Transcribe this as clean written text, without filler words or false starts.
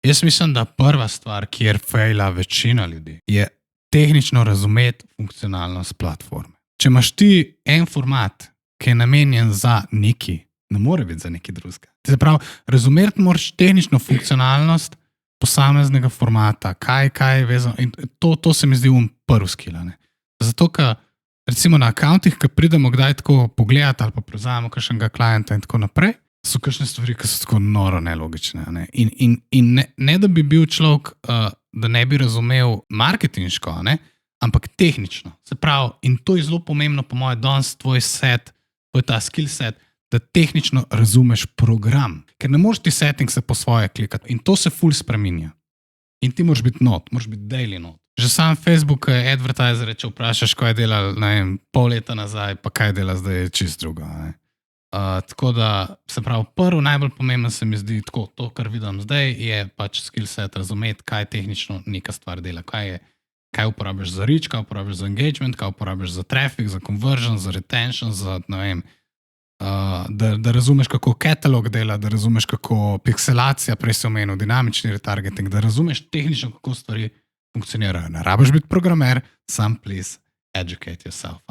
Jaz mislim, da prva stvar, kjer fejla večina ljudi, je tehnično razumeti funkcionalnost platforme. Če imaš ti en format, ki je namenjen za neki, ne more biti za neki drugega. Se pravi, razumeti moraš tehnično funkcionalnost posameznega formata, kaj je vezano. In to se mi zdi prvi skill. Zato, ker recimo na akauntih, ki pridemo kdaj tako pogledati ali pa prevzamemo kakšnega klienta in tako naprej, so kakšne stvari, ki so tako noro nelogične. In ne da bi bil človek, da ne bi razumel marketinško, ampak tehnično. Se pravi, in to je zelo pomembno, po mojem, danes tvoj set, tvoj ta skill set, da tehnično razumeš program. Ker ne moreš ti settingse po svoje klikati. In to se ful spreminja. In ti moraš biti not, moraš biti daily not. Že sam Facebook advertiser, če vprašaš, kaj je delal, pol leta nazaj, pa kaj dela zdaj, je čist drugo. Tako da, se pravi, prvo najbolj pomembno se mi zdi tako, to, kar vidim zdaj, je pač skill set razumeti, kaj tehnično neka stvar dela, kaj uporabiš za reach, kaj uporabiš za engagement, kaj uporabiš za traffic, za conversion, za retention, za, ne vem, da razumeš, kako katalog dela, da razumeš, kako pikselacija, prej si omenil, dinamični retargeting, da razumeš tehnično, kako stvari funkcionirajo. Ne rabiš biti programer, sam please educate yourself,